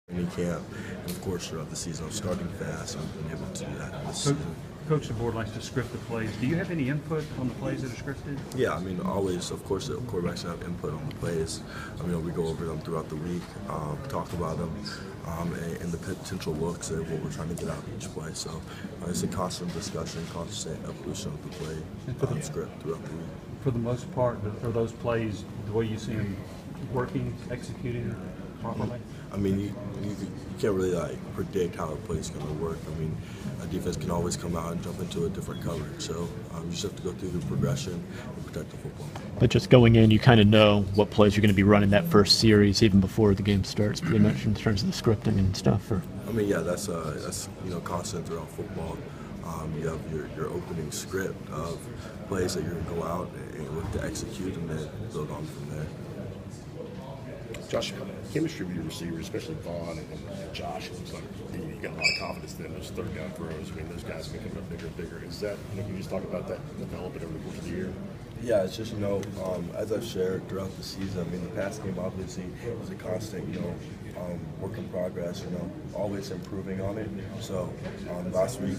training camp, and of course throughout the season. I'm starting fast. I've been able to do that this So, season. Coach, the board likes to script the plays. Do you have any input on the plays that are scripted? Yeah, I mean, always, of course, the quarterbacks have input on the plays. I mean, we go over them throughout the week, talk about them, and the potential looks and what we're trying to get out of each play. So it's a constant discussion, constant evolution of the play script throughout the week. For the most part, are those plays the way you see them working, executing properly? I mean, you can't really predict how a play is going to work. I mean, a defense can always come out and jump into a different coverage. So you just have to go through the progression and protect the football. But just going in, you kind of know what plays you're going to be running that first series even before the game starts, pretty much in terms of the scripting and stuff. Or I mean, yeah, that's constant throughout football. You have your opening script of plays that you're going to go out and look to execute and then build on from there. Josh, chemistry with your receivers, especially Vaughn and Josh, it looks like you got a lot of confidence in those third down throws. I mean, those guys are becoming bigger and bigger. Is that, can you just talk about that development over the course of the year? Yeah, it's just, as I've shared throughout the season, I mean, the pass game obviously is a constant, work in progress, always improving on it. So last week,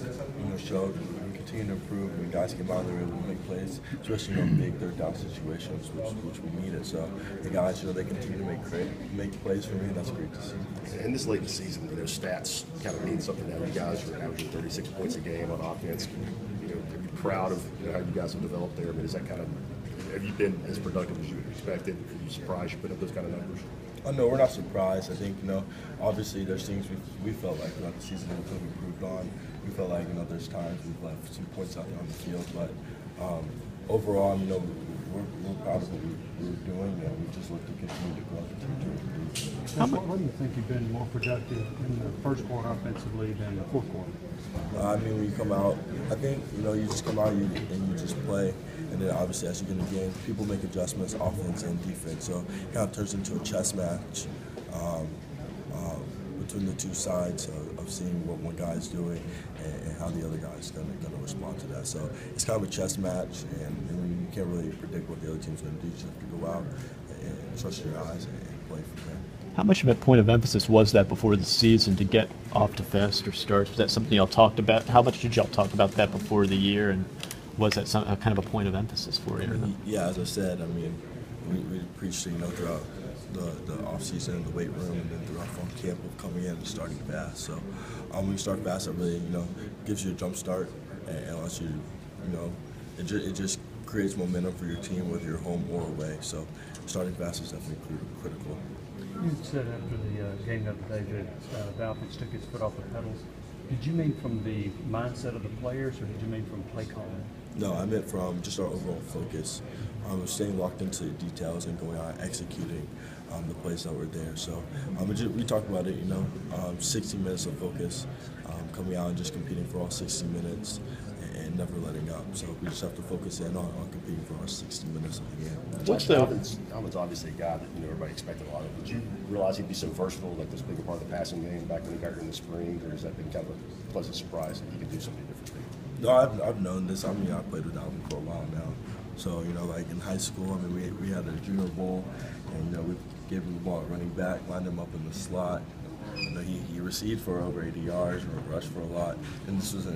showed we continue to improve. I mean, guys came out there able to make plays, especially big third down situations, which we needed. So the guys, they continue to make plays for me. That's great to see. And this late in the season, stats kind of mean something now. You guys are averaging 36 points a game on offense. Are you proud of how you guys have developed there? I mean, is that have you been as productive as you expected? Are you surprised you put up those kind of numbers? Oh, no, we're not surprised. I think, obviously there's things we felt like throughout the season we could have improved on. We felt like, there's times we've left some points out there on the field, but overall, we're proud of what we're doing, and we just look to continue to grow, continue to improve. What do you think you've been more productive in the first quarter offensively than the fourth quarter? I mean, when you come out, I think, you just come out and you just play. And then obviously as you get in the game, people make adjustments, offense and defense. So it kind of turns into a chess match between the two sides of seeing what one guy is doing and how the other guy is going to respond to that. So it's kind of a chess match, and you can't really predict what the other team's going to do. You just have to go out and trust your eyes and play from there. how much of a point of emphasis was that before the season to get off to faster starts? Was that something y'all talked about? How much did y'all talk about that before the year, and was that kind of a point of emphasis for you? Yeah, as I said, I mean, we preached, throughout the off season in the weight room, and then throughout fall camp of coming in and starting fast. So when you start fast, it really gives you a jump start and lets you it just creates momentum for your team, whether you're home or away. So starting fast is definitely critical. You said after the game the other day that Falcons took his foot off the pedals. Did you mean from the mindset of the players, or did you mean from play calling? No, I meant from just our overall focus. Staying locked into the details and going out and executing the plays that were there. So we talked about it, 60 minutes of focus, coming out and just competing for all 60 minutes and never letting up. So we just have to focus in on competing for our 60 minutes of the game. Alvin's obviously a guy that everybody expected a lot of. Did you realize he'd be so versatile, like this big a part of the passing game back when he got here in the spring, or has that been kind of a pleasant surprise that he could do something different? No, I've known this. I mean, I played with Alvin for a while now. So, like in high school, I mean, we had a junior bowl, and, we gave him the ball at running back, lined him up in the slot. He received for over 80 yards and rushed for a lot. And this was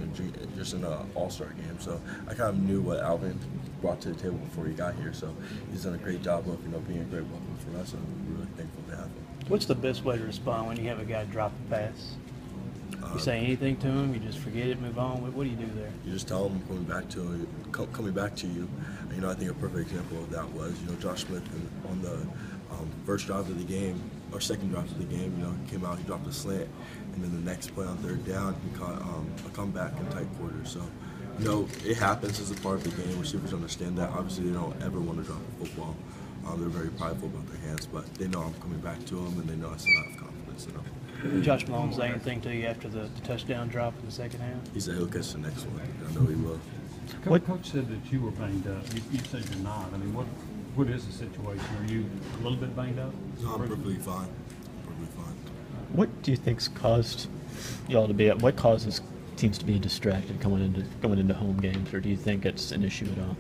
just in an all-star game. So I kind of knew what Alvin brought to the table before he got here. So he's done a great job of, being a great welcome for us, and we're really thankful to have him. What's the best way to respond when you have a guy drop a pass? You say anything to him, you just forget it, move on. What do you do there? You just tell him coming back to you. I think a perfect example of that was, Josh Smith on the first drive of the game, or second drive of the game, he came out, he dropped a slant, and then the next play on third down, he caught a comeback in tight quarters. So, it happens as a part of the game. Receivers understand that. Obviously, they don't ever want to drop a football. They're very prideful about their hands, but they know I'm coming back to them, and they know I still have confidence in them. Josh Malone say anything to you after the touchdown drop in the second half? He said he'll catch the next one. I know he will. Coach said that you were banged up. You said you're not. I mean, what is the situation? Are you a little bit banged up? No, I'm perfectly fine. What do you think's caused y'all to be? What causes teams to be distracted going into home games, or do you think it's an issue at all?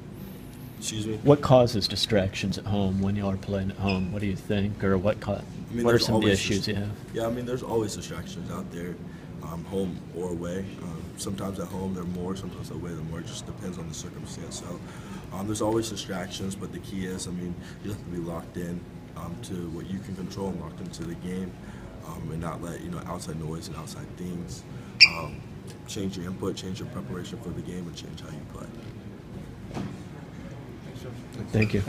Excuse me? What causes distractions at home when you are playing at home? What do you think, or what what are there's some of the always issues you have? Yeah, I mean, there's always distractions out there, home or away. Sometimes at home they're more, sometimes away they're more. It just depends on the circumstance. So there's always distractions, but the key is, I mean, you have to be locked in to what you can control and locked into the game, and not let outside noise and outside things change your input, change your preparation for the game, and change how you play. Thank you.